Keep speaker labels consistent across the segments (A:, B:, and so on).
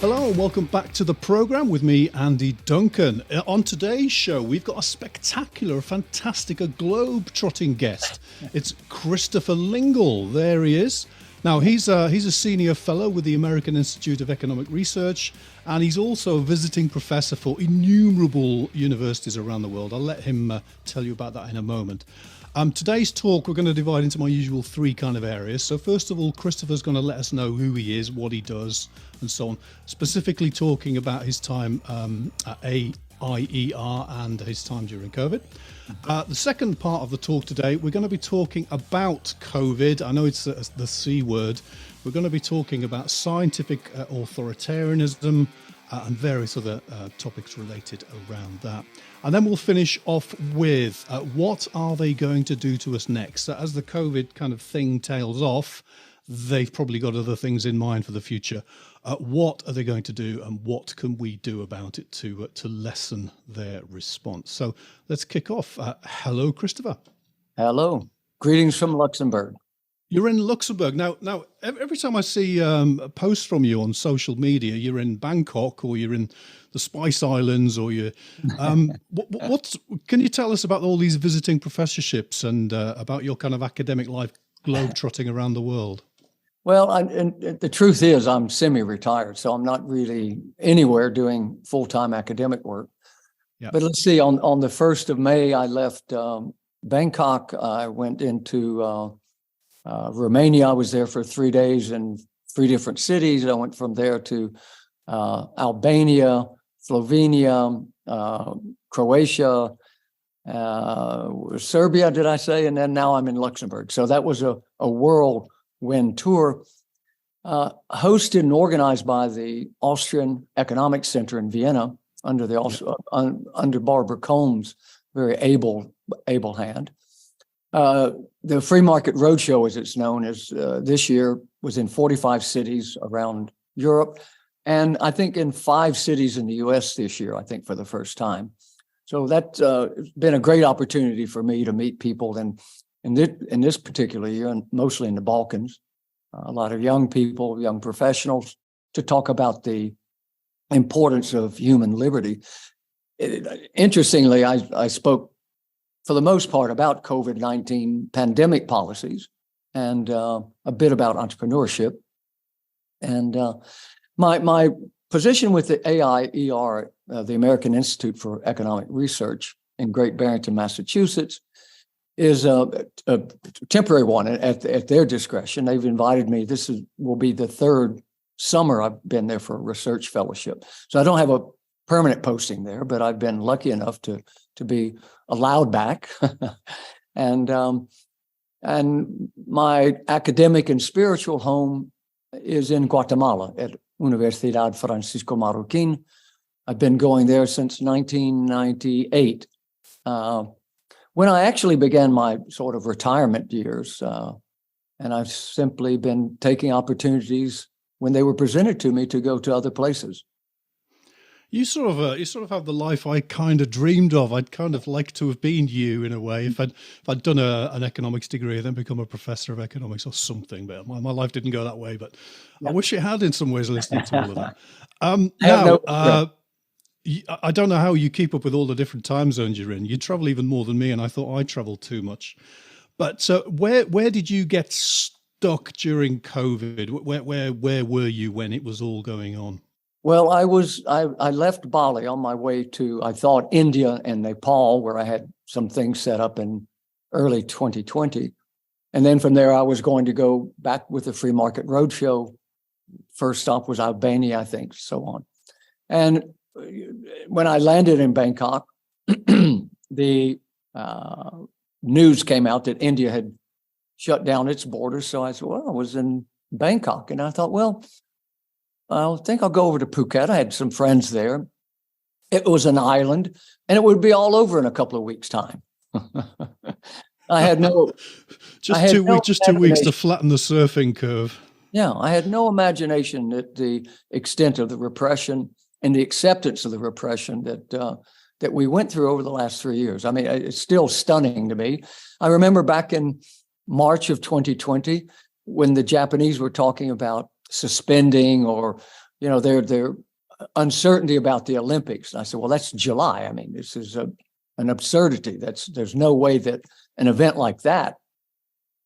A: Hello and welcome back to the program with me, Andy Duncan. On today's show, we've got a spectacular, fantastic, a globe-trotting guest. It's Christopher Lingle. There he is. Now, he's a senior fellow with the American Institute of Economic Research, and he's also a visiting professor for innumerable universities around the world. I'll let him tell you about that in a moment. Today's talk, we're going to divide into my usual three kind of areas. So first of all, Christopher's going to let us know who he is, what he does, and so on, specifically talking about his time at AIER and his time during COVID. The second part of the talk today, we're going to be talking about COVID. I know it's the C word. We're going to be talking about scientific authoritarianism and various other topics related around that. And then we'll finish off with what are they going to do to us next? So as the COVID kind of thing tails off, they've probably got other things in mind for the future. What are they going to do, and what can we do about it to lessen their response? So let's kick off. Hello, Christopher.
B: Hello. Greetings from Luxembourg.
A: You're in Luxembourg. Now, every time I see a post from you on social media, you're in Bangkok or you're in the Spice Islands or you're... can you tell us about all these visiting professorships and about your kind of academic life globe-trotting around the world?
B: Well, and the truth is I'm semi-retired, so I'm not really anywhere doing full-time academic work. Yeah. But let's see, on the 1st of May, I left Bangkok. I went into... Romania. I was there for 3 days in 3 different cities. I went from there to Albania, Slovenia, Croatia, Serbia, did I say? And then now I'm in Luxembourg. So that was a whirlwind tour, hosted and organized by the Austrian Economic Center in Vienna under under Barbara Combs' very able hand. The Free Market Roadshow, as it's known, is this year was in 45 cities around Europe, and I think in 5 cities in the U.S. this year, I think for the first time. So that's been a great opportunity for me to meet people in this particular year, and mostly in the Balkans, a lot of young people, young professionals, to talk about the importance of human liberty. Interestingly, I spoke for the most part about COVID-19 pandemic policies and a bit about entrepreneurship. And my position with the AIER, the American Institute for Economic Research in Great Barrington, Massachusetts, is a temporary one at their discretion. They've invited me. Will be the 3rd summer I've been there for a research fellowship. So I don't have a permanent posting there, but I've been lucky enough to be allowed back. and my academic and spiritual home is in Guatemala at Universidad Francisco Marroquín. I've been going there since 1998, when I actually began my sort of retirement years. And I've simply been taking opportunities when they were presented to me to go to other places.
A: You sort of have the life I kind of dreamed of. I'd kind of like to have been you in a way. If I'd done an economics degree and then become a professor of economics or something, but my life didn't go that way. But yeah. I wish it had in some ways, listening to all of that. I don't know how you keep up with all the different time zones you're in. You travel even more than me, and I thought I traveled too much. But so where did you get stuck during COVID? Where were you when it was all going on?
B: Well, I left Bali on my way to, I thought, India and Nepal, where I had some things set up in early 2020. And then from there, I was going to go back with the Free Market Roadshow. First stop was Albania, I think, so on. And when I landed in Bangkok, the news came out that India had shut down its borders. So I said, well, I was in Bangkok. And I thought, well, I think I'll go over to Phuket. I had some friends there. It was an island, and it would be all over in a couple of weeks' time. I had no...
A: Just 2 weeks to flatten the surfing curve.
B: Yeah, I had no imagination that the extent of the repression and the acceptance of the repression that we went through over the last 3 years. I mean, it's still stunning to me. I remember back in March of 2020, when the Japanese were talking about suspending or they're uncertainty about the Olympics. And I said, well, that's July. I mean, this is an absurdity. There's no way that an event like that,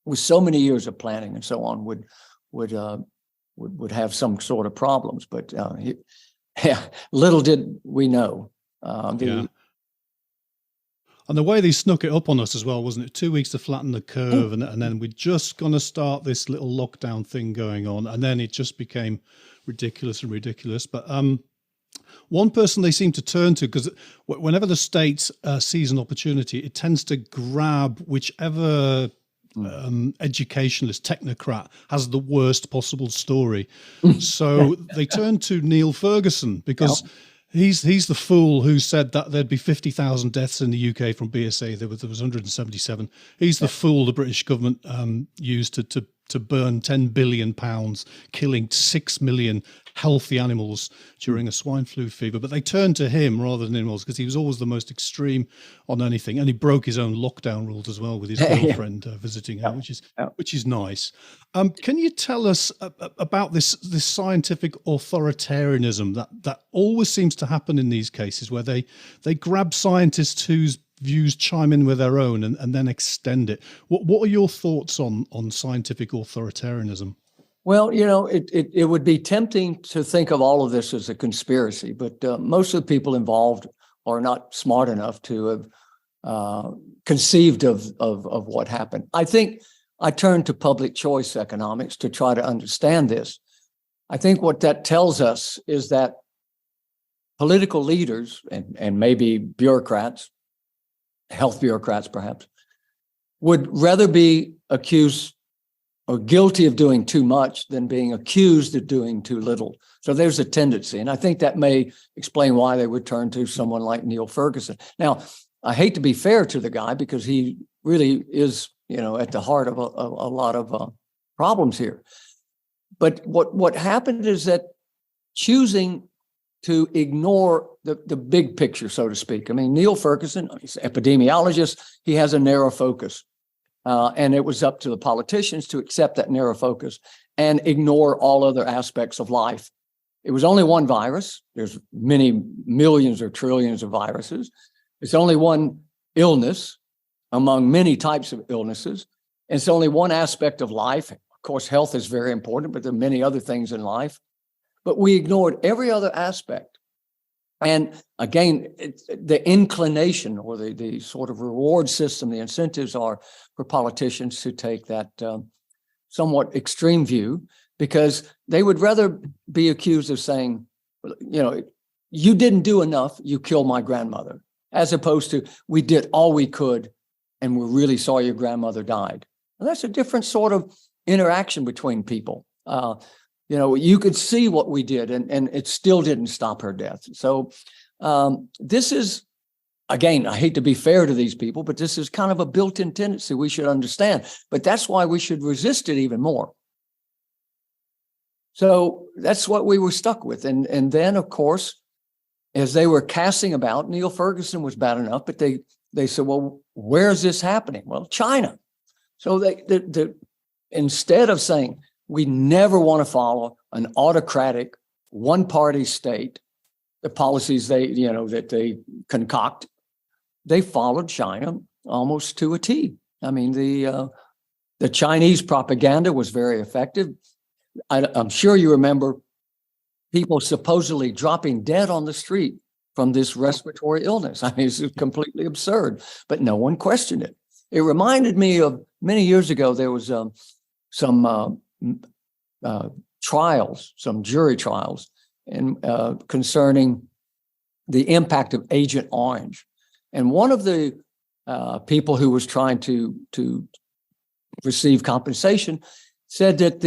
B: with so many years of planning and so on, would have some sort of problems. But little did we know.
A: And the way they snuck it up on us as well, wasn't it? 2 weeks to flatten the curve, and then we're just going to start this little lockdown thing going on, and then it just became ridiculous. But one person they seem to turn to, because whenever the state sees an opportunity, it tends to grab whichever educationalist technocrat has the worst possible story. So they turn to Neil Ferguson, because he's the fool who said that there'd be 50,000 deaths in the UK from BSA. There was 177. He's the fool the British government used to burn £10 billion, killing 6 million healthy animals during a swine flu fever. But they turned to him rather than anyone else, because he was always the most extreme on anything, and he broke his own lockdown rules as well with his girlfriend visiting him, which is nice. Can you tell us about this scientific authoritarianism that always seems to happen in these cases, where they grab scientists whose views chime in with their own and then extend it? What are your thoughts on scientific authoritarianism?
B: Well, it would be tempting to think of all of this as a conspiracy, but most of the people involved are not smart enough to have conceived of what happened. I think I turned to public choice economics to try to understand this. I think what that tells us is that political leaders and maybe bureaucrats, health bureaucrats perhaps, would rather be accused or guilty of doing too much than being accused of doing too little. So there's a tendency. And I think that may explain why they would turn to someone like Neil Ferguson. Now, I hate to be fair to the guy, because he really is, at the heart of a lot of problems here. But what happened is that choosing to ignore the big picture, so to speak. I mean, Neil Ferguson, he's an epidemiologist, he has a narrow focus. And it was up to the politicians to accept that narrow focus and ignore all other aspects of life. It was only one virus. There's many millions or trillions of viruses. It's only one illness among many types of illnesses. It's only one aspect of life. Of course, health is very important, but there are many other things in life. But we ignored every other aspect. And again, the inclination or the sort of reward system, the incentives are for politicians to take that somewhat extreme view, because they would rather be accused of saying, you didn't do enough, you killed my grandmother, as opposed to, we did all we could and we're really sorry your grandmother died. And that's a different sort of interaction between people. You could see what we did, and it still didn't stop her death. So this is, again, I hate to be fair to these people, but this is kind of a built-in tendency we should understand. But that's why we should resist it even more. So that's what we were stuck with. And then, of course, as they were casting about, Neil Ferguson was bad enough, but they said, well, where is this happening? Well, China. So they instead of saying, we never want to follow an autocratic, one-party state, the policies that they concoct, they followed China almost to a T. I mean, the Chinese propaganda was very effective. I'm sure you remember people supposedly dropping dead on the street from this respiratory illness. I mean, it's completely absurd, but no one questioned it. It reminded me of many years ago, there was some trials, some jury trials, and concerning the impact of Agent Orange. And one of the people who was trying to receive compensation said that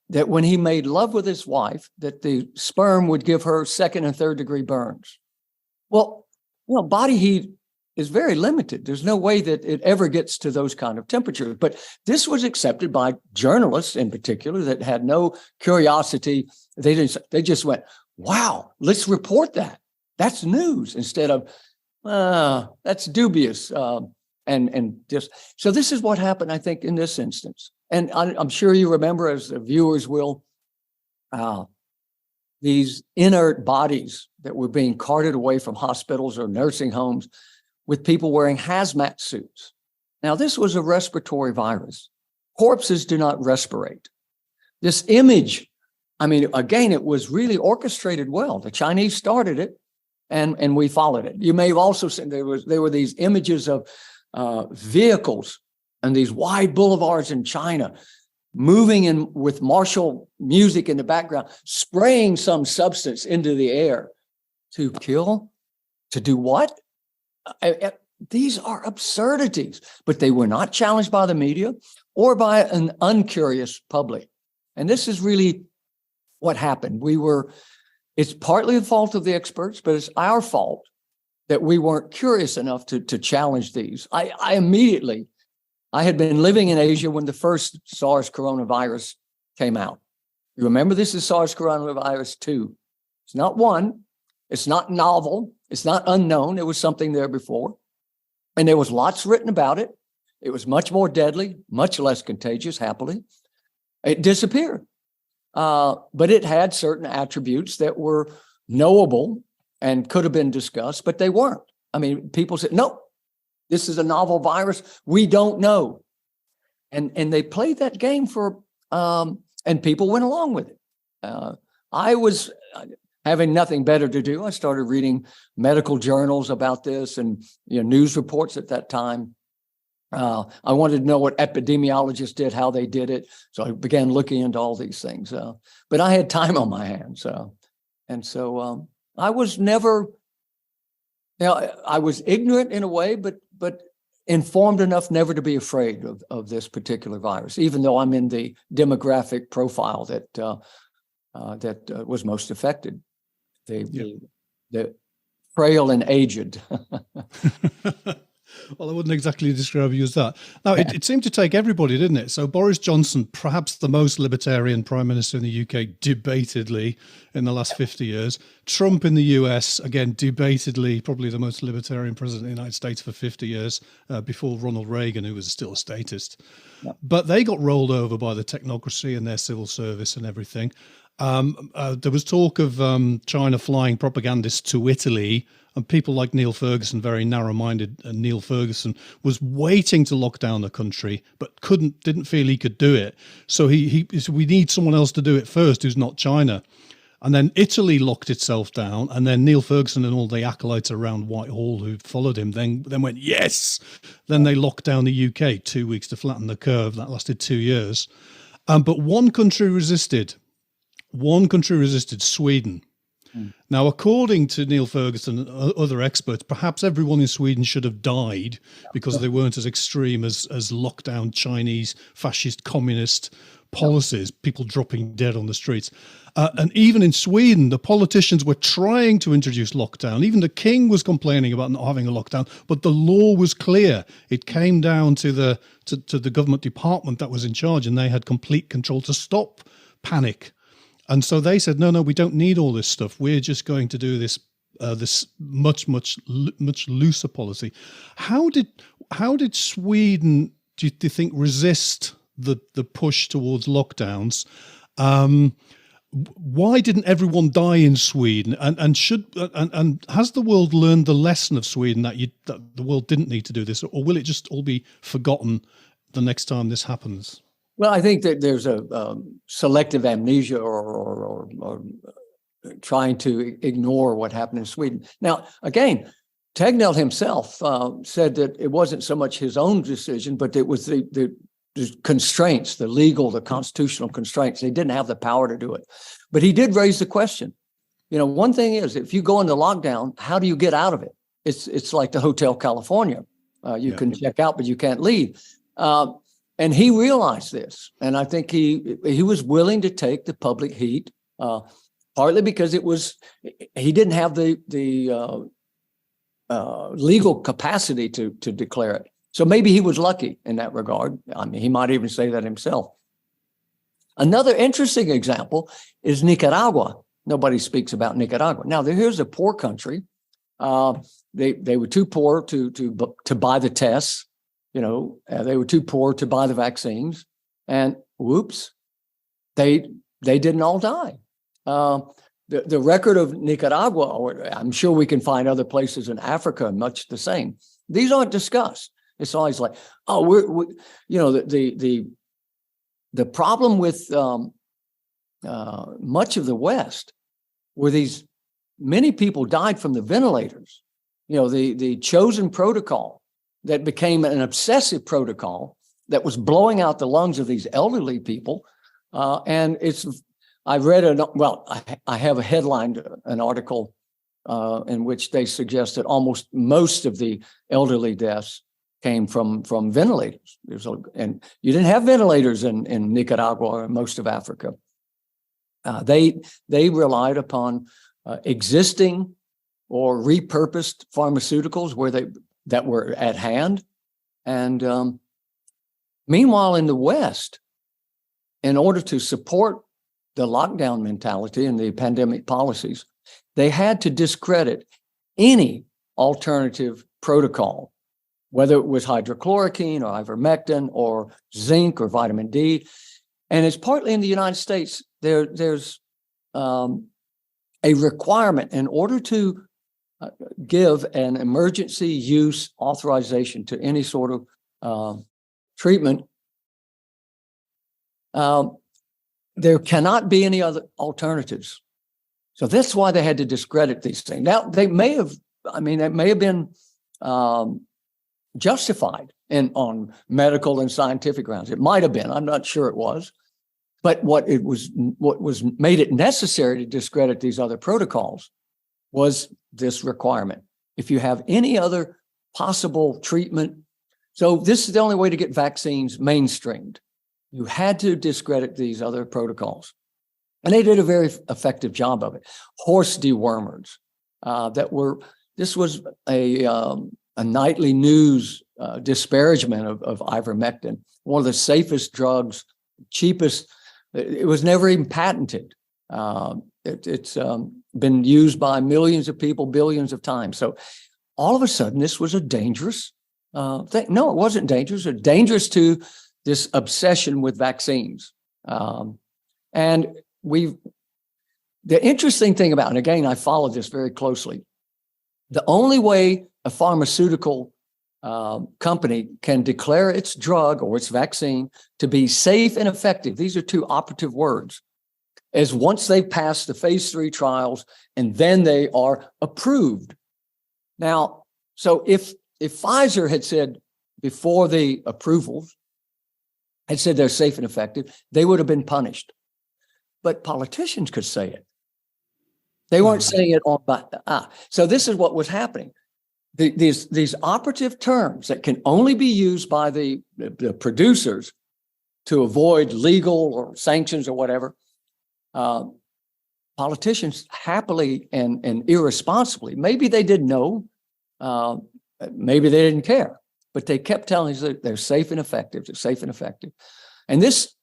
B: that when he made love with his wife, that the sperm would give her second and third degree burns. Well, body heat is very limited. There's no way that it ever gets to those kind of temperatures. But this was accepted by journalists in particular that had no curiosity. They just went, wow, let's report that. That's news, instead of, that's dubious. And just, so this is what happened, I think, in this instance. And I'm sure you remember, as the viewers will, these inert bodies that were being carted away from hospitals or nursing homes with people wearing hazmat suits. Now, this was a respiratory virus. Corpses do not respirate. This image, I mean, again, it was really orchestrated well. The Chinese started it, and we followed it. You may have also seen there were these images of vehicles and these wide boulevards in China, moving in with martial music in the background, spraying some substance into the air to kill, to do what? These are absurdities, but they were not challenged by the media or by an uncurious public. And this is really what happened. It's partly the fault of the experts, but it's our fault that we weren't curious enough to challenge these. I had been living in Asia when the first SARS coronavirus came out. You remember, this is SARS coronavirus 2. It's not one. It's not novel. It's not unknown. There was something there before. And there was lots written about it. It was much more deadly, much less contagious, happily. It disappeared. But it had certain attributes that were knowable and could have been discussed, but they weren't. I mean, people said, no, this is a novel virus. We don't know. And they played that game and people went along with it. I was having nothing better to do. I started reading medical journals about this and news reports at that time. I wanted to know what epidemiologists did, how they did it. So I began looking into all these things. But I had time on my hands. So I was never, I was ignorant in a way, but informed enough never to be afraid of this particular virus, even though I'm in the demographic profile that was most affected, the frail and aged.
A: Well, I wouldn't exactly describe you as that. Now, it seemed to take everybody, didn't it? So Boris Johnson, perhaps the most libertarian prime minister in the UK, debatedly in the last 50 years. Trump in the US, again, debatedly, probably the most libertarian president of the United States for 50 years, before Ronald Reagan, who was still a statist. Yeah. But they got rolled over by the technocracy and their civil service and everything. There was talk of China flying propagandists to Italy, and people like Neil Ferguson, very narrow-minded Neil Ferguson, was waiting to lock down the country, but didn't feel he could do it. So he said, we need someone else to do it first, who's not China. And then Italy locked itself down, and then Neil Ferguson and all the acolytes around Whitehall who followed him then went, yes! Then they locked down the UK, 2 weeks to flatten the curve. That lasted 2 years. But one country resisted. Sweden. Now, according to Neil Ferguson and other experts, perhaps everyone in Sweden should have died because they weren't as extreme as lockdown Chinese fascist communist policies, people dropping dead on the streets. And even in Sweden, the politicians were trying to introduce lockdown. Even the king was complaining about not having a lockdown, but the law was clear. It came down to the government department that was in charge, and they had complete control to stop panic. And so they said, no, we don't need all this stuff. We're just going to do this much looser policy. How did Sweden, do you think, resist the push towards lockdowns? Why didn't everyone die in Sweden? And has the world learned the lesson of Sweden that the world didn't need to do this, or will it just all be forgotten the next time this happens?
B: Well, I think that there's a selective amnesia or trying to ignore what happened in Sweden. Now, again, Tegnell himself said that it wasn't so much his own decision, but it was the constraints, the legal, the constitutional constraints. They didn't have the power to do it. But he did raise the question. One thing is, if you go into lockdown, how do you get out of it? It's like the Hotel California. You can check out, but you can't leave. And he realized this, and I think he was willing to take the public heat, partly because he didn't have the legal capacity to declare it. So maybe he was lucky in that regard. I mean, he might even say that himself. Another interesting example is Nicaragua. Nobody speaks about Nicaragua. Now, here's a poor country. They were too poor to buy the tests. They were too poor to buy the vaccines, and whoops, they didn't all die. the record of Nicaragua, or I'm sure we can find other places in Africa much the same. These aren't discussed. It's always like, oh, we're you know, the problem with much of the West were these many people died from the ventilators. You know, the chosen protocol that became an obsessive protocol that was blowing out the lungs of these elderly people. And I read I have a headline, an article in which they suggest that most of the elderly deaths came from ventilators. And you didn't have ventilators in Nicaragua or most of Africa. They relied upon existing or repurposed pharmaceuticals that were at hand. And meanwhile, in the West, in order to support the lockdown mentality and the pandemic policies, they had to discredit any alternative protocol, whether it was hydrochloroquine or ivermectin or zinc or vitamin D. And it's partly in the United States, there's a requirement in order to give an emergency use authorization to any sort of treatment. There cannot be any other alternatives. So that's why they had to discredit these things. Now, they may have been justified on medical and scientific grounds. It might have been. I'm not sure it was. But what made it necessary to discredit these other protocols was this requirement. If you have any other possible treatment, so this is the only way to get vaccines mainstreamed. You had to discredit these other protocols. And they did a very effective job of it. Horse dewormers this was a nightly news disparagement of ivermectin, one of the safest drugs, cheapest. It was never even patented. It's been used by millions of people, billions of times. So all of a sudden, this was a dangerous thing. No, it wasn't dangerous. It was dangerous to this obsession with vaccines. And the interesting thing about, and again, I followed this very closely, the only way a pharmaceutical company can declare its drug or its vaccine to be safe and effective, these are two operative words, is once they've passed the phase 3 trials and then they are approved. Now, so if Pfizer had said before the approvals, had said they're safe and effective, they would have been punished. But politicians could say it. They weren't saying it on by. So this is what was happening. These operative terms that can only be used by the producers to avoid legal or sanctions or whatever, politicians happily and irresponsibly, maybe they didn't know, maybe they didn't care, but they kept telling us that they're safe and effective, they're safe and effective. And this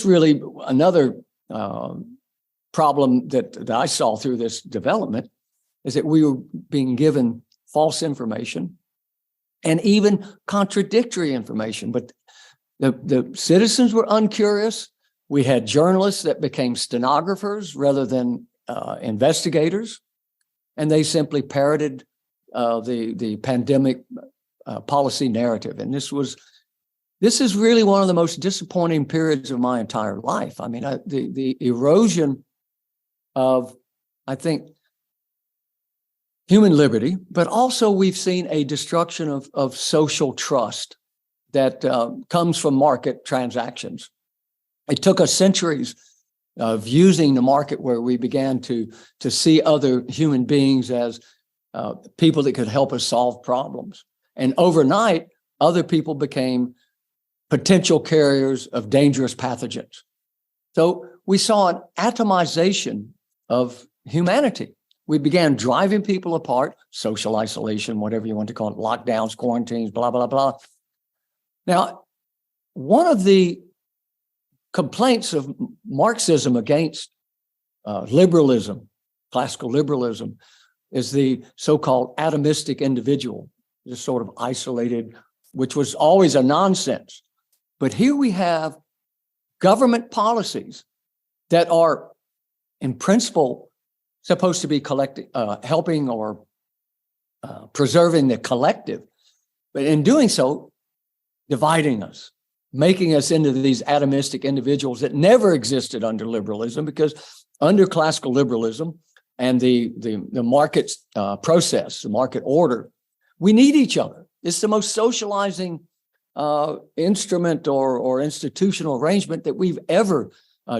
B: really, another problem that I saw through this development is that we were being given false information and even contradictory information. But the citizens were uncurious. We had journalists that became stenographers rather than investigators, and they simply parroted the pandemic policy narrative. And this is really one of the most disappointing periods of my entire life. I mean, the erosion of, I think, human liberty, but also we've seen a destruction of social trust that comes from market transactions. It took us centuries of using the market where we began to see other human beings as people that could help us solve problems. And overnight, other people became potential carriers of dangerous pathogens. So we saw an atomization of humanity. We began driving people apart, social isolation, whatever you want to call it, lockdowns, quarantines, blah, blah, blah. Now, one of the complaints of Marxism against liberalism, classical liberalism, is the so-called atomistic individual, just sort of isolated, which was always a nonsense. But here we have government policies that are, in principle, supposed to be helping or preserving the collective, but in doing so, dividing us, making us into these atomistic individuals that never existed under liberalism, because under classical liberalism and the market process, the market order, we need each other. It's the most socializing instrument or institutional arrangement that we've ever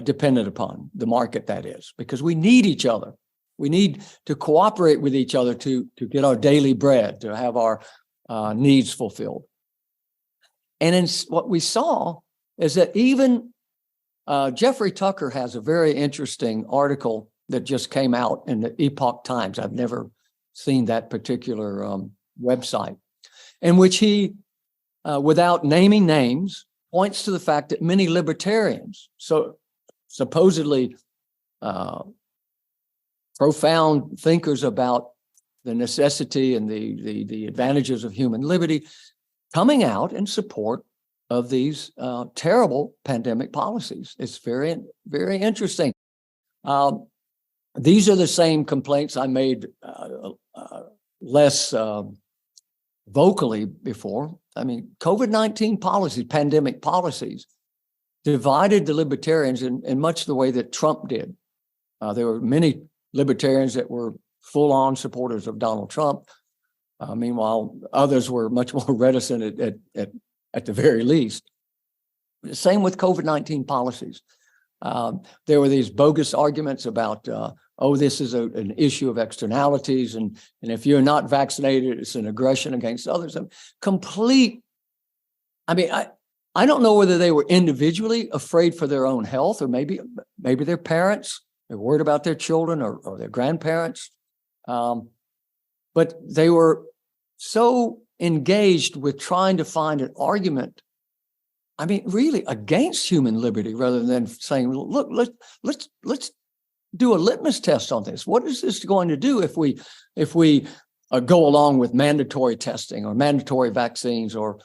B: depended upon, the market, that is, because we need each other. We need to cooperate with each other to get our daily bread, to have our needs fulfilled. And what we saw is that even Jeffrey Tucker has a very interesting article that just came out in the Epoch Times. I've never seen that particular website, in which he, without naming names, points to the fact that many libertarians, so supposedly profound thinkers about the necessity and the advantages of human liberty, coming out in support of these terrible pandemic policies. It's very, very interesting. These are the same complaints I made less vocally before. I mean, COVID-19 policies, pandemic policies, divided the libertarians in much the way that Trump did. There were many libertarians that were full-on supporters of Donald Trump. Meanwhile, others were much more reticent at the very least. Same with COVID-19 policies. There were these bogus arguments about, this is an issue of externalities, and if you're not vaccinated, it's an aggression against others. I don't know whether they were individually afraid for their own health, or maybe their parents, they're worried about their children or their grandparents. But they were so engaged with trying to find an argument, really against human liberty, rather than saying, look, let's do a litmus test on this. What is this going to do if we go along with mandatory testing or mandatory vaccines or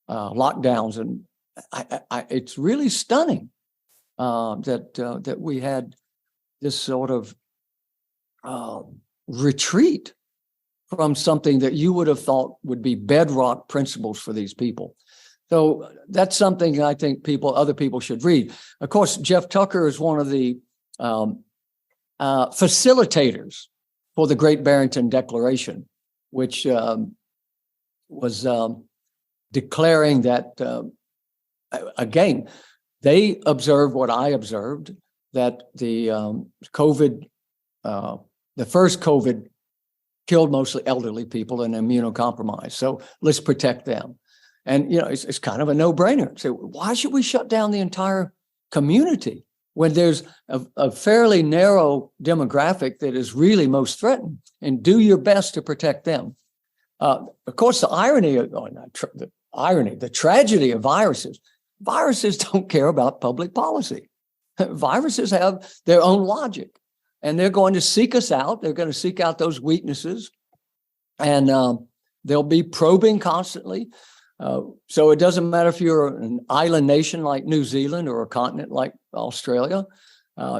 B: lockdowns? And it's really stunning that we had this sort of retreat from something that you would have thought would be bedrock principles for these people. So that's something I think other people should read. Of course, Jeff Tucker is one of the facilitators for the Great Barrington Declaration, which was declaring that, again, they observed what I observed, that the first COVID killed mostly elderly people and immunocompromised. So let's protect them. And, it's kind of a no-brainer. So why should we shut down the entire community when there's a fairly narrow demographic that is really most threatened, and do your best to protect them? Of course, the tragedy of viruses don't care about public policy. Viruses have their own logic, and they're going to seek us out. They're going to seek out those weaknesses, and they'll be probing constantly. So it doesn't matter if you're an island nation like New Zealand or a continent like Australia.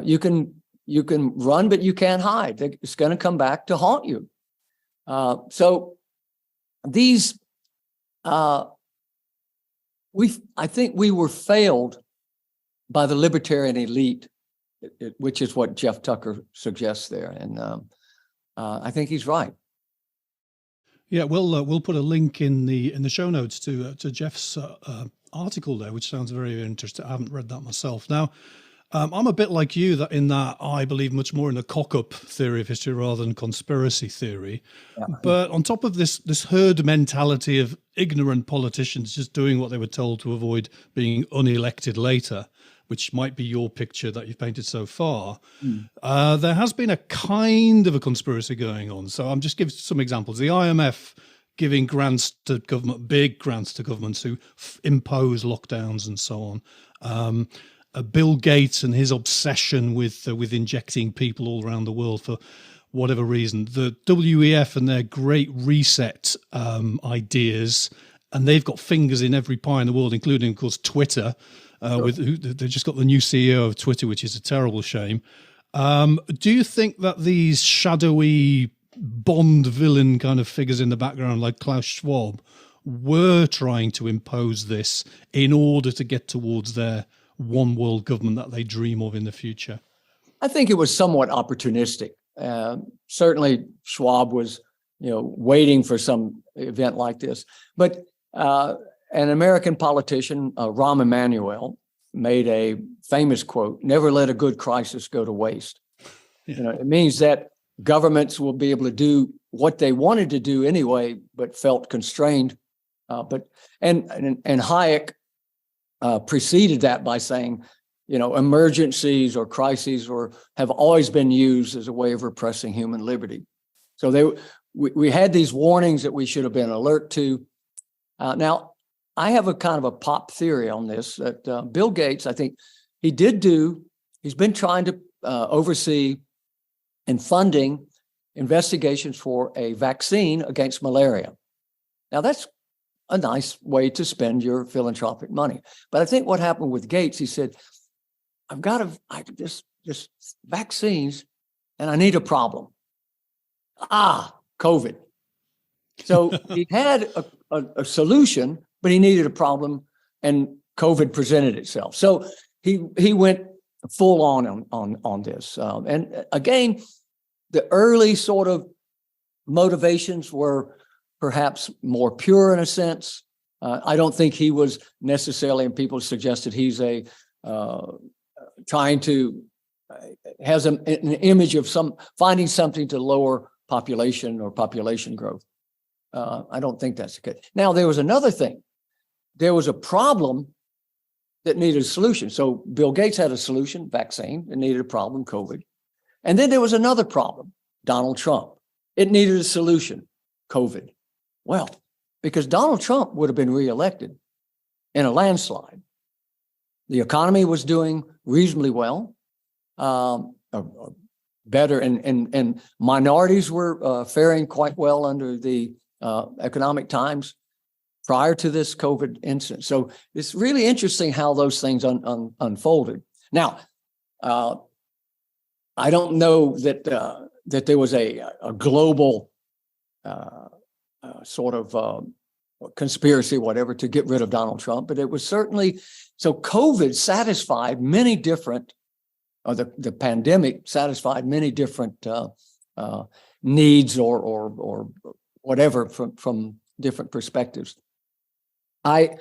B: You can run, but you can't hide. It's going to come back to haunt you. So these, I think we were failed by the libertarian elite, which is what Jeff Tucker suggests there, and I think he's right.
A: Yeah, we'll put a link in the show notes to Jeff's article there, which sounds very interesting. I haven't read that myself. Now, I'm a bit like you in that I believe much more in a cock-up theory of history rather than conspiracy theory. Yeah. But on top of this herd mentality of ignorant politicians just doing what they were told to avoid being unelected later, which might be your picture that you've painted so far, there has been a kind of a conspiracy going on. So I'm just giving some examples. The IMF giving grants to government, big grants to governments who impose lockdowns and so on. Bill Gates and his obsession with injecting people all around the world for whatever reason. The WEF and their Great Reset ideas, and they've got fingers in every pie in the world, including, of course, Twitter. They've just got the new CEO of Twitter, which is a terrible shame. Do you think that these shadowy Bond villain kind of figures in the background, like Klaus Schwab, were trying to impose this in order to get towards their one world government that they dream of in the future?
B: I think it was somewhat opportunistic. Certainly, Schwab was, waiting for some event like this. But an American politician, Rahm Emanuel, made a famous quote: "Never let a good crisis go to waste."
A: Yeah.
B: It means that governments will be able to do what they wanted to do anyway, but felt constrained. And Hayek preceded that by saying, emergencies or crises have always been used as a way of repressing human liberty. So we had these warnings that we should have been alert to. Now, I have a kind of a pop theory on this, that Bill Gates, I think he's been trying to oversee and funding investigations for a vaccine against malaria. Now, that's a nice way to spend your philanthropic money. But I think what happened with Gates, he said, I've got this vaccines, and I need a problem. COVID. So he had a solution, but he needed a problem, and COVID presented itself. So he went full on this. And again, the early sort of motivations were perhaps more pure in a sense. I don't think he was necessarily, and people suggested he's trying to has an image of finding something to lower population or population growth. I don't think that's the case. Now, there was another thing. There was a problem that needed a solution. So Bill Gates had a solution, vaccine. It needed a problem, COVID. And then there was another problem, Donald Trump. It needed a solution, COVID. Well, because Donald Trump would have been reelected in a landslide. The economy was doing reasonably well, better, and minorities were faring quite well under the economic times prior to this COVID incident. So it's really interesting how those things unfolded. Now, I don't know that there was a global sort of conspiracy, whatever, to get rid of Donald Trump, but it was certainly, so COVID satisfied many different, or the pandemic satisfied many different needs or whatever from different perspectives. I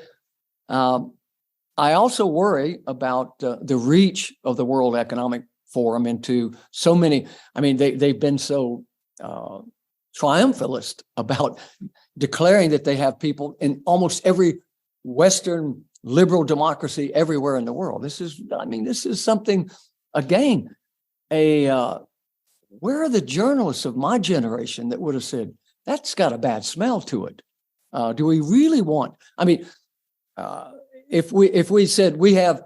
B: also worry about the reach of the World Economic Forum into so many. I mean, they've been so triumphalist about declaring that they have people in almost every Western liberal democracy everywhere in the world. This is something, again, where are the journalists of my generation that would have said, that's got a bad smell to it? Do we really want, if we said we have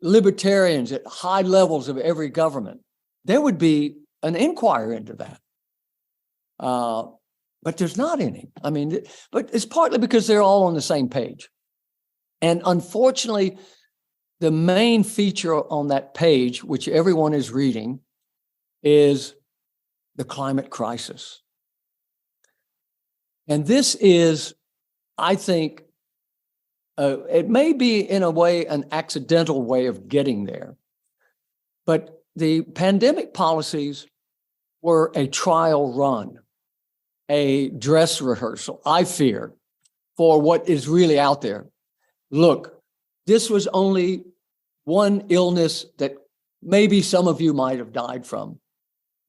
B: libertarians at high levels of every government, there would be an inquiry into that. But there's not any. But it's partly because they're all on the same page. And unfortunately, the main feature on that page, which everyone is reading, is the climate crisis. And this is, I think, it may be in a way an accidental way of getting there, but the pandemic policies were a trial run, a dress rehearsal, I fear, for what is really out there. Look, this was only one illness that maybe some of you might have died from,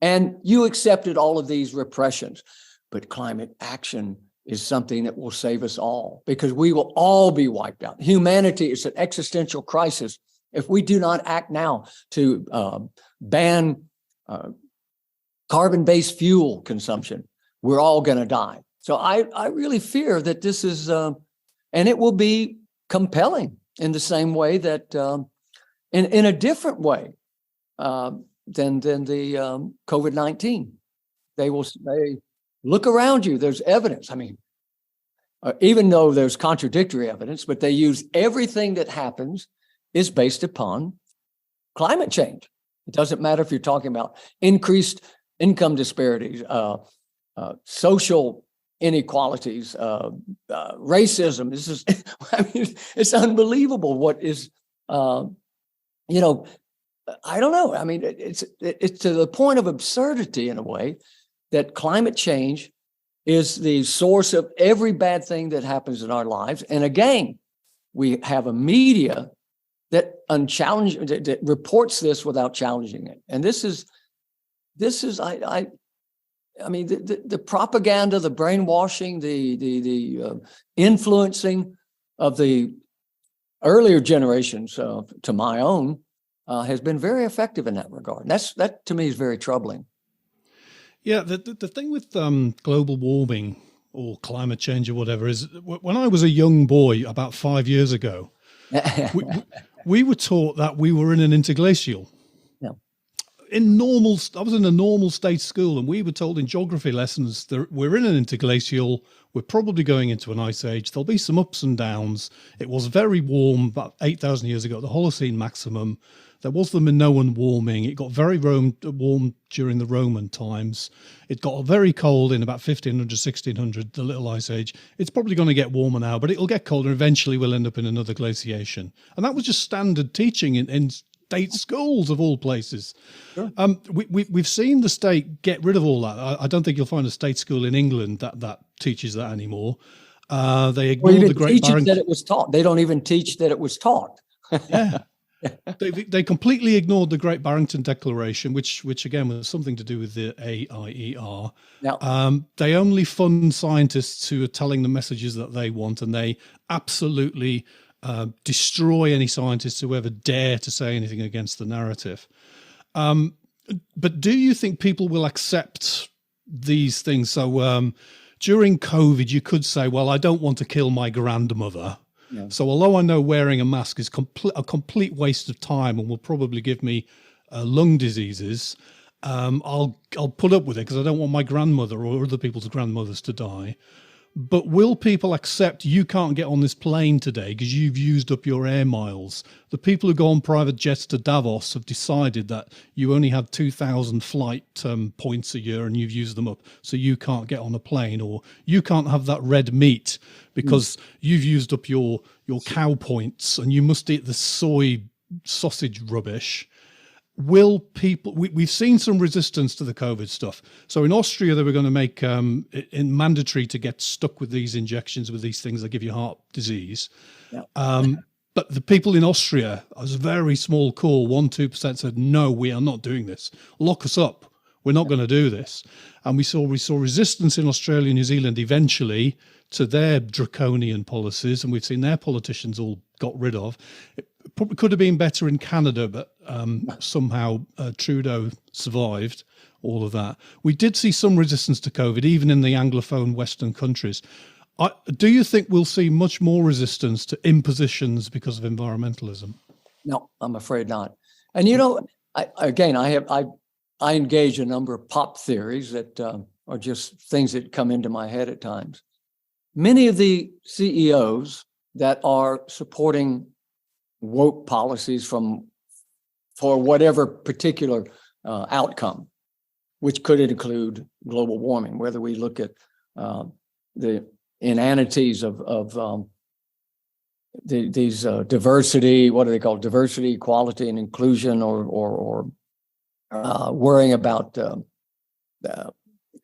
B: and you accepted all of these repressions. But climate action is something that will save us all, because we will all be wiped out. Humanity is an existential crisis. If we do not act now to ban carbon-based fuel consumption, we're all going to die. So I really fear that this is, and it will be compelling in the same way that, in a different way than the COVID-19. They look around you, there's evidence. Even though there's contradictory evidence, but they use everything that happens is based upon climate change. It doesn't matter if you're talking about increased income disparities, social inequalities, racism. This is, I mean, it's unbelievable what is, you know, I don't know. I mean, it's to the point of absurdity in a way that climate change is the source of every bad thing that happens in our lives. And again, we have a media that unchallenged that reports this without challenging it. And this is I mean the propaganda, the brainwashing, the influencing of the earlier generations to my own has been very effective in that regard. And that to me is very troubling.
A: Yeah, the thing with global warming or climate change or whatever is when I was a young boy about 5 years ago, we were taught that we were in an interglacial.
B: Yeah.
A: I was in a normal state school, and we were told in geography lessons that we're in an interglacial. We're probably going into an ice age. There'll be some ups and downs. It was very warm about 8,000 years ago, the Holocene maximum. There was the Minoan warming. It got very warm during the Roman times. It got very cold in about 1500, 1600, the Little Ice Age. It's probably going to get warmer now, but it'll get colder. Eventually, we'll end up in another glaciation. And that was just standard teaching in state schools of all places.
B: Sure.
A: We've seen the state get rid of all that. I don't think you'll find a state school in England that teaches that anymore. They ignore the Great Barrington.
B: That it was taught. They don't even teach that it was taught.
A: Yeah. They completely ignored the Great Barrington Declaration, which again was something to do with the AIER.
B: Now,
A: they only fund scientists who are telling the messages that they want, and they absolutely destroy any scientists who ever dare to say anything against the narrative. But do you think people will accept these things? So during COVID, you could say, well, I don't want to kill my grandmother. Yeah. So although I know wearing a mask is a complete waste of time and will probably give me lung diseases, I'll put up with it because I don't want my grandmother or other people's grandmothers to die. But will people accept you can't get on this plane today because you've used up your air miles? The people who go on private jets to Davos have decided that you only had 2,000 flight points a year and you've used them up, so you can't get on a plane, or you can't have that red meat because you've used up your cow points and you must eat the soy sausage rubbish. Will people, we've seen some resistance to the COVID stuff. So in Austria, they were going to make it mandatory to get stuck with these injections, with these things that give you heart disease. Yeah. But the people in Austria, it was a very small call, 1-2% said, no, we are not doing this. Lock us up. We're not going to do this. And we saw resistance in Australia and New Zealand eventually to their draconian policies, and we've seen their politicians all got rid of. It probably could have been better in Canada, but somehow Trudeau survived all of that. We did see some resistance to COVID, even in the Anglophone Western countries. Do you think we'll see much more resistance to impositions because of environmentalism?
B: No, I'm afraid not. And you know, I engage a number of pop theories that are just things that come into my head at times. Many of the CEOs that are supporting woke policies for whatever particular outcome, which could include global warming, whether we look at the inanities of these diversity, what are they called? Diversity, equality, and inclusion, or worrying about the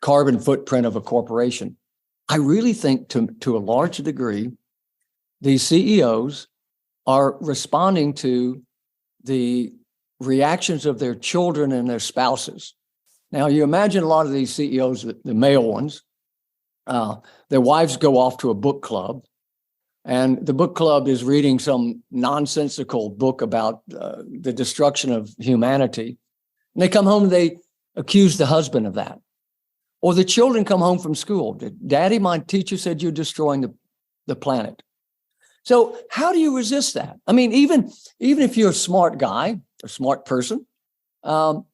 B: carbon footprint of a corporation. I really think to a large degree, these CEOs are responding to the reactions of their children and their spouses. Now, you imagine a lot of these CEOs, the male ones, their wives go off to a book club, and the book club is reading some nonsensical book about the destruction of humanity. And they come home and they accuse the husband of that. Or the children come home from school. Daddy, my teacher said you're destroying the planet. So how do you resist that? I mean, even if you're a smart guy, a smart person, how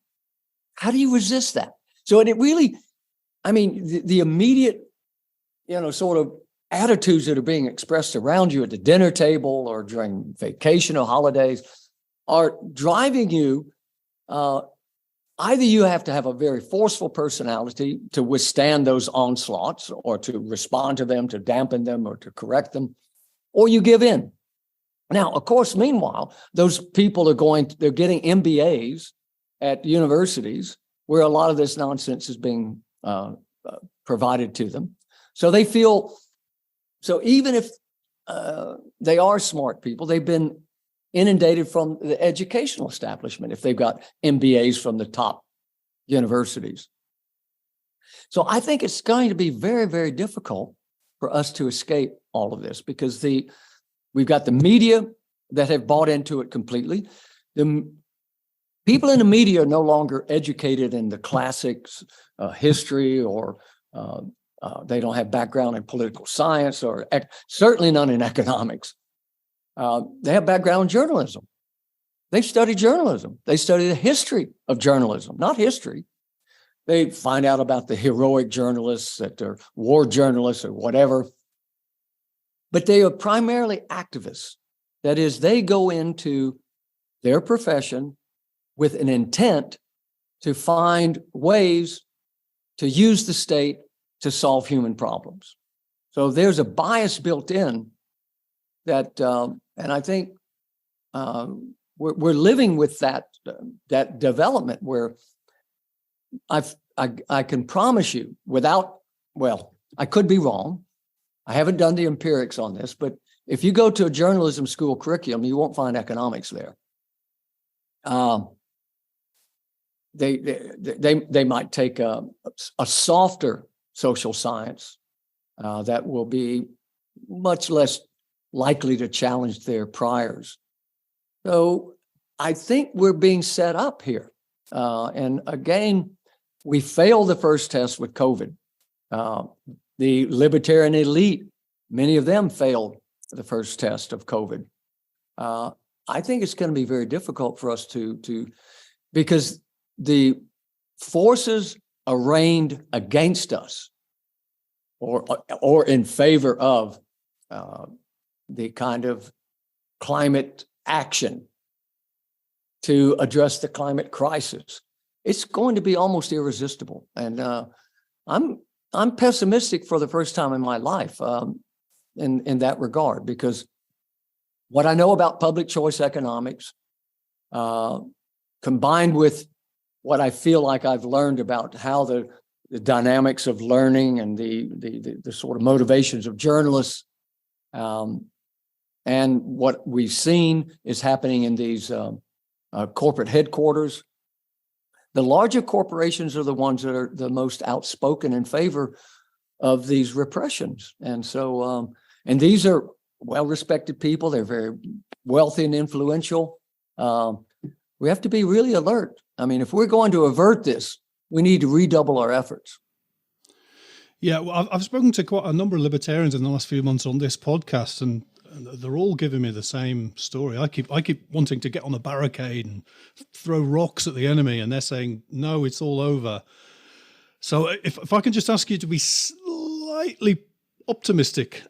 B: do you resist that? So it really, I mean, the immediate, sort of attitudes that are being expressed around you at the dinner table or during vacation or holidays are driving you either you have to have a very forceful personality to withstand those onslaughts or to respond to them, to dampen them or to correct them, or you give in. Now, of course, meanwhile, those people they're getting MBAs at universities where a lot of this nonsense is being provided to them. So they feel, so even if they are smart people, they've been inundated from the educational establishment if they've got MBAs from the top universities. So I think it's going to be very, very difficult for us to escape all of this because we've got the media that have bought into it completely. The people in the media are no longer educated in the classics, history, or they don't have background in political science or certainly none in economics. They have background in journalism. They study journalism. They study the history of journalism, not history. They find out about the heroic journalists, that they're war journalists or whatever. But they are primarily activists. That is, they go into their profession with an intent to find ways to use the state to solve human problems. So there's a bias built in that, and I think we're living with that development where I can promise you I could be wrong. I haven't done the empirics on this, but if you go to a journalism school curriculum, you won't find economics there. They might take a softer social science that will be much less likely to challenge their priors. So I think we're being set up here. And again, we failed the first test with COVID. The libertarian elite, many of them failed the first test of COVID. I think it's going to be very difficult for us to because the forces arraigned against us or in favor of the kind of climate action to address the climate crisis, it's going to be almost irresistible. And I'm pessimistic for the first time in my life in that regard, because what I know about public choice economics, combined with what I feel like I've learned about how the dynamics of learning and the sort of motivations of journalists, and what we've seen is happening in these corporate headquarters. The larger corporations are the ones that are the most outspoken in favor of these repressions. And so, and these are well-respected people. They're very wealthy and influential. We have to be really alert. I mean, if we're going to avert this, we need to redouble our efforts.
A: Yeah, well, I've spoken to quite a number of libertarians in the last few months on this podcast, and they're all giving me the same story. I keep wanting to get on a barricade and throw rocks at the enemy, and they're saying, no, it's all over. So if I can just ask you to be slightly optimistic,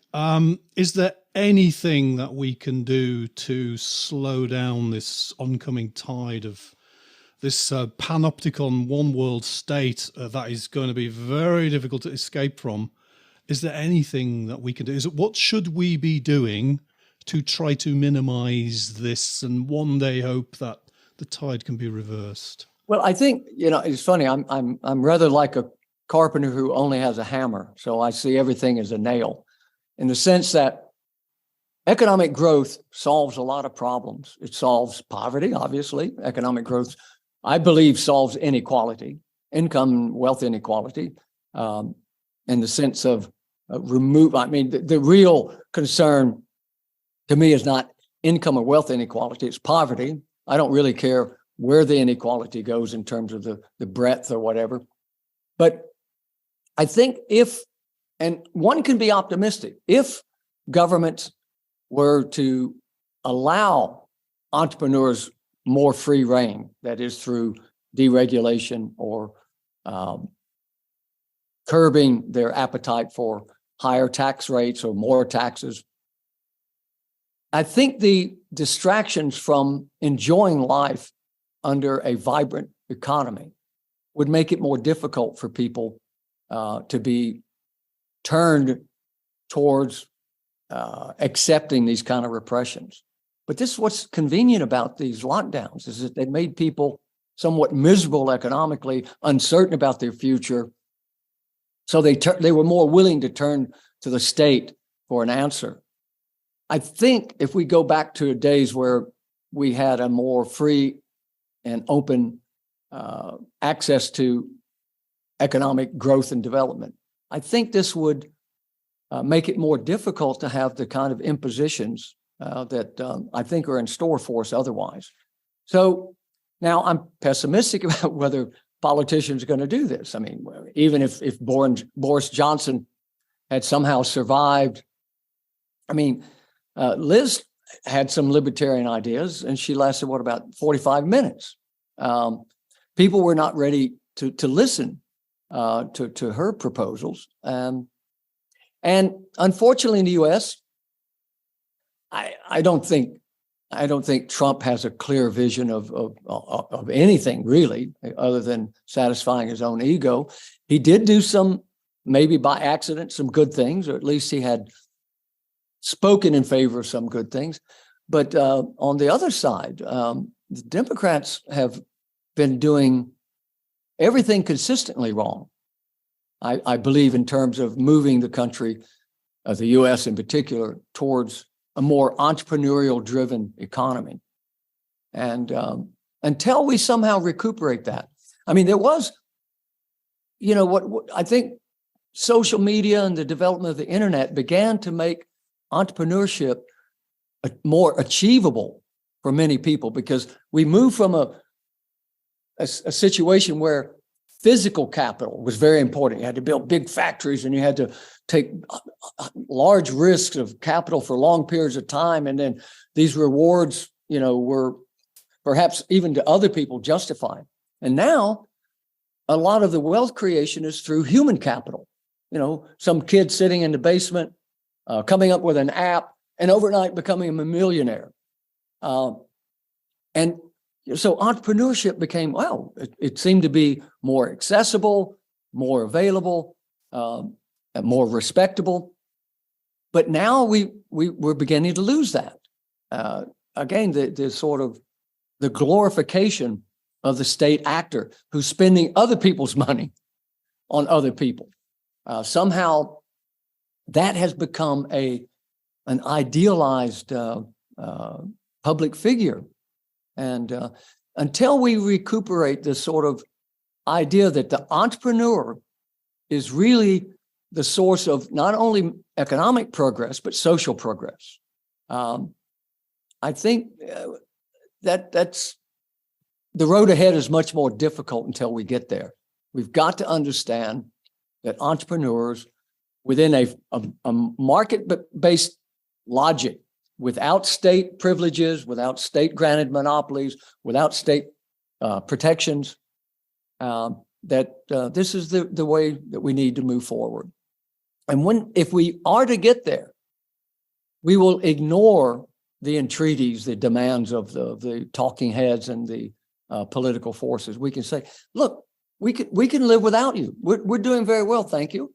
A: is there anything that we can do to slow down this oncoming tide of this panopticon one world state that is going to be very difficult to escape from? Is there anything that we can do? What should we be doing to try to minimize this and one day hope that the tide can be reversed?
B: Well, I think, it's funny. I'm rather like a carpenter who only has a hammer. So I see everything as a nail, in the sense that economic growth solves a lot of problems. It solves poverty, obviously. Economic growth, I believe, solves inequality, income and wealth inequality, in the sense of the real concern to me is not income or wealth inequality, it's poverty. I don't really care where the inequality goes in terms of the breadth or whatever. But I think and one can be optimistic, if governments were to allow entrepreneurs more free rein, that is through deregulation or curbing their appetite for higher tax rates or more taxes. I think the distractions from enjoying life under a vibrant economy would make it more difficult for people to be turned towards accepting these kind of repressions. But this is what's convenient about these lockdowns, is that they made people somewhat miserable economically, uncertain about their future. So they were more willing to turn to the state for an answer. I think if we go back to days where we had a more free and open access to economic growth and development, I think this would make it more difficult to have the kind of impositions that I think are in store for us otherwise. So now I'm pessimistic about whether politicians are going to do this. I mean, even if Boris Johnson had somehow survived, I mean, Liz had some libertarian ideas, and she lasted, about 45 minutes. People were not ready to listen to her proposals. And unfortunately in the U.S., I don't think Trump has a clear vision of anything really, other than satisfying his own ego. He did do some, maybe by accident, some good things, or at least he had spoken in favor of some good things. But on the other side, the Democrats have been doing everything consistently wrong. I believe in terms of moving the country, the U.S. in particular, towards a more entrepreneurial-driven economy. And until we somehow recuperate that, I mean, there was, what I think social media and the development of the internet began to make entrepreneurship more achievable for many people, because we moved from a situation where physical capital was very important. You had to build big factories, and you had to take large risks of capital for long periods of time. And then these rewards, were perhaps even to other people justified. And now a lot of the wealth creation is through human capital. Some kid sitting in the basement, coming up with an app, and overnight becoming a millionaire. And so entrepreneurship became, it seemed to be more accessible, more available, more respectable. But now we're beginning to lose that. Again, the sort of the glorification of the state actor who's spending other people's money on other people. Somehow that has become an idealized public figure. And until we recuperate this sort of idea that the entrepreneur is really the source of not only economic progress, but social progress, I think that's the road ahead is much more difficult until we get there. We've got to understand that entrepreneurs within a market-based logic, without state privileges, without state-granted monopolies, without state protections, that this is the way that we need to move forward. And if we are to get there, we will ignore the entreaties, the demands of the talking heads and the political forces. We can say, look, we can live without you. We're doing very well, thank you.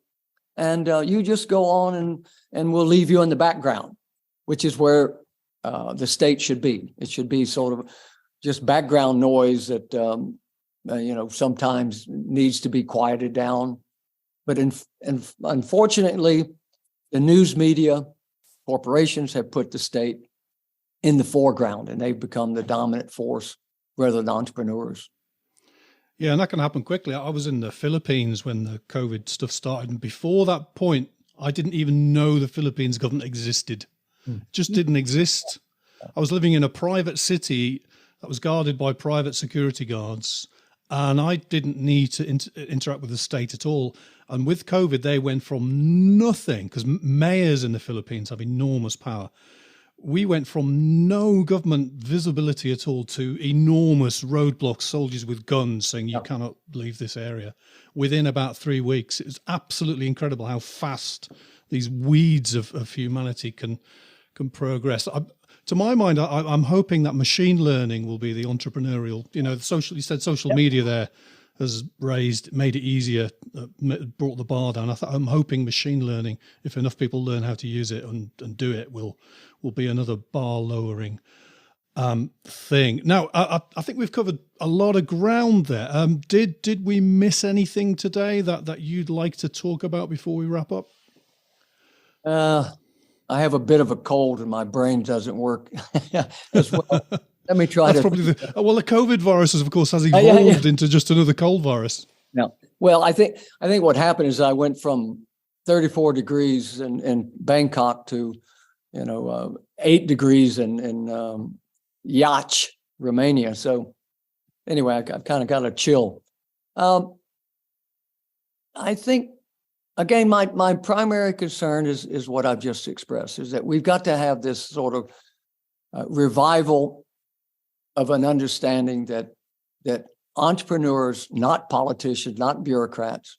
B: And you just go on and we'll leave you in the background, which is where the state should be. It should be sort of just background noise that sometimes needs to be quieted down. But unfortunately, the news media, corporations have put the state in the foreground, and they've become the dominant force rather than entrepreneurs.
A: Yeah, and that can happen quickly. I was in the Philippines when the COVID stuff started, and before that point, I didn't even know the Philippines government existed. Just didn't exist. I was living in a private city that was guarded by private security guards, and I didn't need to interact with the state at all. And with COVID, they went from nothing, because mayors in the Philippines have enormous power. We went from no government visibility at all to enormous roadblocks, soldiers with guns saying you cannot leave this area within about 3 weeks. It was absolutely incredible how fast these weeds of humanity can progress. to my mind, I'm hoping that machine learning will be the entrepreneurial, you said social media there has made it easier, brought the bar down. I'm hoping machine learning, if enough people learn how to use it and do it, will be another bar lowering thing. Now, I think we've covered a lot of ground there. Did we miss anything today that you'd like to talk about before we wrap up?
B: I have a bit of a cold and my brain doesn't work as well. Let me try. That's
A: probably the COVID virus, of course, has evolved into just another cold virus.
B: Yeah. Well, I think what happened is I went from 34 degrees in Bangkok to 8 degrees in Iași, Romania. So anyway, I've kind of got a chill. I think, again, my primary concern is what I've just expressed, is that we've got to have this sort of revival of an understanding that entrepreneurs, not politicians, not bureaucrats,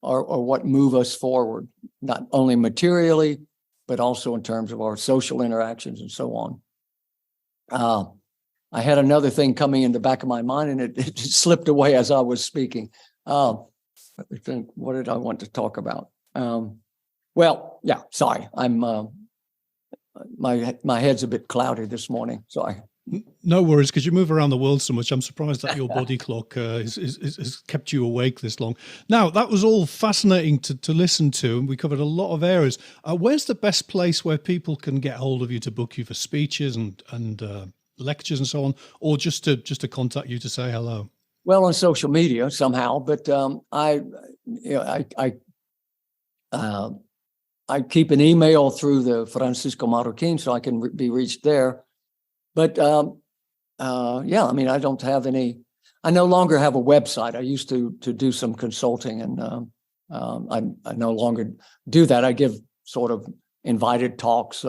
B: are what move us forward, not only materially, but also in terms of our social interactions and so on. I had another thing coming in the back of my mind, and it slipped away as I was speaking. Let me think, what did I want to talk about? Sorry. I'm my head's a bit cloudy this morning. Sorry.
A: No worries, because you move around the world so much. I'm surprised that your body clock has kept you awake this long. Now, that was all fascinating to listen to, and we covered a lot of areas. Where's the best place where people can get hold of you to book you for speeches and lectures and so on, or just to contact you to say hello?
B: Well, on social media somehow, but I keep an email through the Francisco Marroquín, so I can be reached there. But I don't have any. I no longer have a website. I used to do some consulting, and I no longer do that. I give sort of invited talks,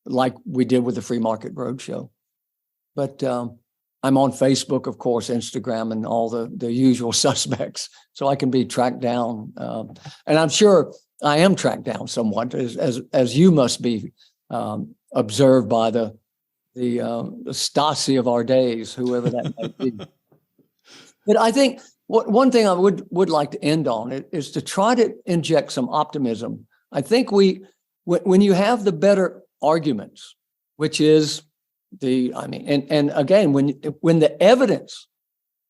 B: like we did with the Free Market Roadshow. But I'm on Facebook, of course, Instagram, and all the usual suspects, so I can be tracked down. And I'm sure I am tracked down somewhat, as you must be observed by the Stasi of our days, whoever that might be. But I think one thing I would like to end on is to try to inject some optimism. I think when you have the better arguments, which is and again, when the evidence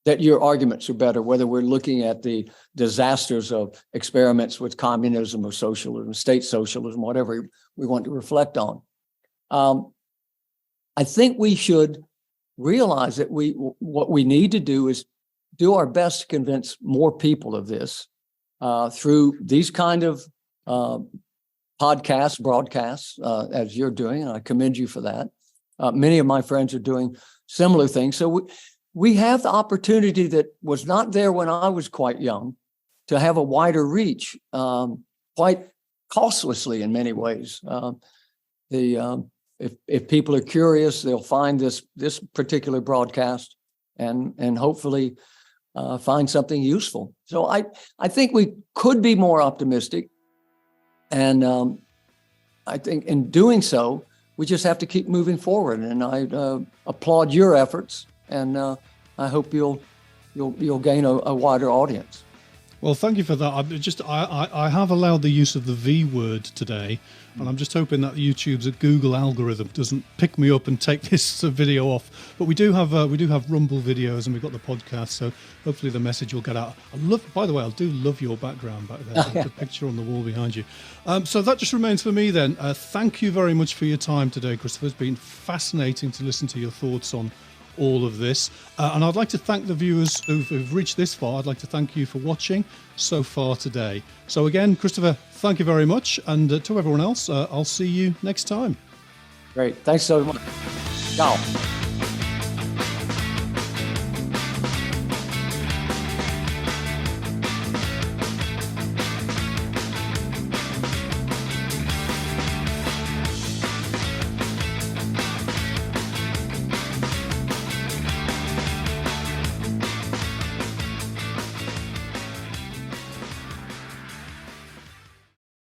B: that your arguments are better, whether we're looking at the disasters of experiments with communism or socialism, state socialism, whatever we want to reflect on, I think we should realize that what we need to do is do our best to convince more people of this through these kind of podcasts, broadcasts, as you're doing, and I commend you for that. Many of my friends are doing similar things. So we have the opportunity that was not there when I was quite young to have a wider reach, quite costlessly in many ways. If people are curious, they'll find this particular broadcast and hopefully find something useful. So I think we could be more optimistic, and I think in doing so, we just have to keep moving forward. And I applaud your efforts, and I hope you'll gain a wider audience.
A: Well, thank you for that. I have allowed the use of the V word today, and I'm just hoping that YouTube's Google algorithm doesn't pick me up and take this video off. But we do have Rumble videos, and we've got the podcast, so hopefully the message will get out. By the way, I do love your background back there. The picture on the wall behind you. So that just remains for me then. Thank you very much for your time today, Christopher. It's been fascinating to listen to your thoughts on all of this, and I'd like to thank the viewers who've reached this far. I'd like to thank you for watching so far today. So again, Christopher, thank you very much, and to everyone else, I'll see you next time.
B: Great, thanks so much. Ciao.